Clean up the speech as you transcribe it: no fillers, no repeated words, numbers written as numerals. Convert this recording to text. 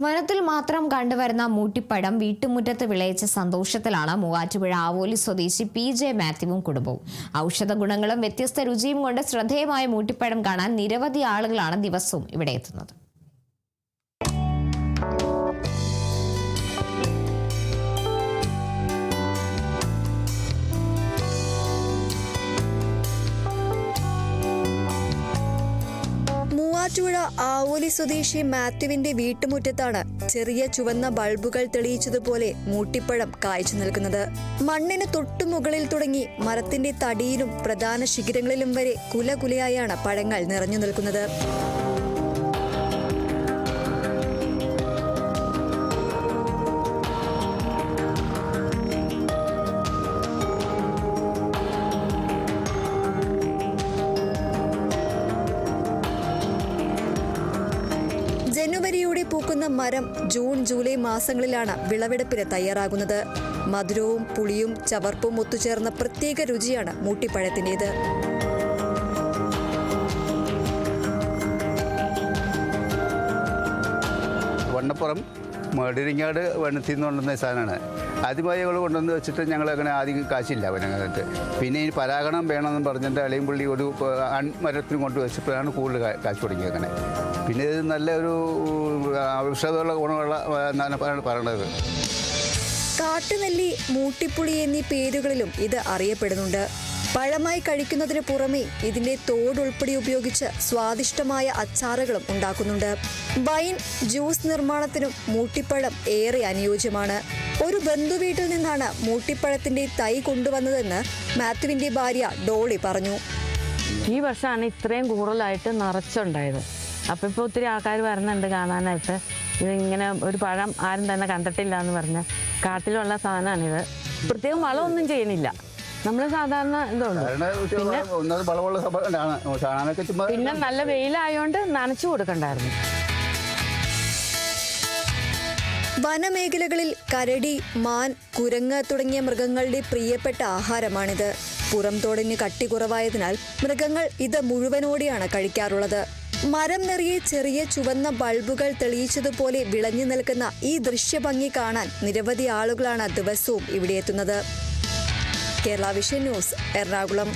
വനത്തിൽ മാത്രം കണ്ടുവരുന്ന മൂട്ടിപ്പഴം വീട്ടുമുറ്റത്ത് വിളയിച്ച സന്തോഷത്തിലാണ് മൂവാറ്റുപുഴ ആവോലി സ്വദേശി PJ മാത്യുവും കുടുംബവും. ഔഷധ ഗുണങ്ങളും വ്യത്യസ്ത രുചിയും കൊണ്ട് ശ്രദ്ധേയമായ മൂട്ടിപ്പഴം കാണാൻ നിരവധി ആളുകളാണ് ദിവസവും ഇവിടെ എത്തുന്നത്. മൂവാറ്റുപുഴ ആവോലി സ്വദേശി മാത്യുവിന്റെ വീട്ടുമുറ്റത്താണ് ചെറിയ ചുവന്ന ബൾബുകൾ തെളിയിച്ചതുപോലെ മൂട്ടിപ്പഴം കായ്ച്ചു നിൽക്കുന്നത്. മണ്ണിന് തൊട്ടുമുകളിൽ തുടങ്ങി മരത്തിന്റെ തടിയിലും പ്രധാന ശിഖരങ്ങളിലും വരെ കുലകുലയായാണ് പഴങ്ങൾ നിറഞ്ഞു നിൽക്കുന്നത്. ജനുവരിയോടെ പൂക്കുന്ന മരം ജൂൺ ജൂലൈ മാസങ്ങളിലാണ് വിളവെടുപ്പിന് തയ്യാറാകുന്നത്. മധുരവും പുളിയും ചവർപ്പും ഒത്തുചേർന്ന പ്രത്യേക രുചിയാണ് മൂട്ടിപ്പഴത്തിൻ്റെത്. വണ്ണപ്പുറം മേടിരിങ്ങാട് വനത്തിൽ നിന്ന് കൊണ്ടുവന്ന സാധനമാണ്. ആദ്യമായി ഞങ്ങൾ കൊണ്ടുവന്ന് വെച്ചിട്ട് ഞങ്ങൾ അങ്ങനെ ആദ്യം കാശില്ല അവനകത്ത്. പിന്നെ ഈ പരാഗണം വേണമെന്ന് പറഞ്ഞിട്ട് അളിയും പുള്ളി ഒരു മരത്തിന് കൊണ്ട് വെച്ചപ്പോഴാണ് കൂടുതൽ കാശ് തുടങ്ങിയത്. അങ്ങനെ പിന്നെ ഇത് നല്ലൊരു ഔഷധമുള്ള ഗുണമുള്ള എന്നാണ് പറയണത്. കാട്ടുനെല്ലി, മൂട്ടിപ്പുളി എന്നീ പേരുകളിലും ഇത് അറിയപ്പെടുന്നുണ്ട്. പഴമായി കഴിക്കുന്നതിന് പുറമെ ഇതിന്റെ തോടുൾപ്പെടെ ഉപയോഗിച്ച് സ്വാദിഷ്ടമായ അച്ചാറുകളും ഉണ്ടാക്കുന്നുണ്ട്. വൈൻ, ജ്യൂസ് നിർമ്മാണത്തിനും മൂട്ടിപ്പഴം ഏറെ അനുയോജ്യമാണ്. ഒരു ബന്ധുവീട്ടിൽ നിന്നാണ് മൂട്ടിപ്പഴത്തിന്റെ തൈ കൊണ്ടുവന്നതെന്ന് മാത്യുവിന്റെ ഭാര്യ ഡോളി പറഞ്ഞു. ഈ വർഷമാണ് ഇത്രയും കൂടുതലായിട്ട് നിറച്ചുണ്ടായത്. അപ്പോൾ ഇപ്പോൾ ഒത്തിരി ആൾക്കാർ വരുന്നുണ്ട് കാണാനായിട്ട്. ഇതിങ്ങനെ ഒരു പഴം ആരും തന്നെ കണ്ടിട്ടില്ല എന്ന് പറഞ്ഞ് കാട്ടിലുള്ള സാധനമാണിത്. പ്രത്യേകം വളമൊന്നും ചെയ്യണില്ല. നമ്മൾ സാധാരണ ഇതുണ്ട്. പിന്നെ നല്ല വെയിലായോണ്ട് നനച്ചു കൊടുക്കണ്ടായിരുന്നു. വനമേഖലകളിൽ കരടി, മാൻ, കുരങ്ങ് തുടങ്ങിയ മൃഗങ്ങളുടെ പ്രിയപ്പെട്ട ആഹാരമാണിത്. പുറംതോടിന് കട്ടി കുറവായതിനാൽ മൃഗങ്ങൾ ഇത് മുഴുവനോടെയാണ് കഴിക്കാറുള്ളത്. മരം നിറയെ ചെറിയ ചുവന്ന ബൾബുകൾ തെളിയിച്ചതുപോലെ വിളഞ്ഞു നിൽക്കുന്ന ഈ ദൃശ്യഭംഗി കാണാൻ നിരവധി ആളുകളാണ് ദിവസവും ഇവിടെ എത്തുന്നത്. Kerala vision news, Ernakulam.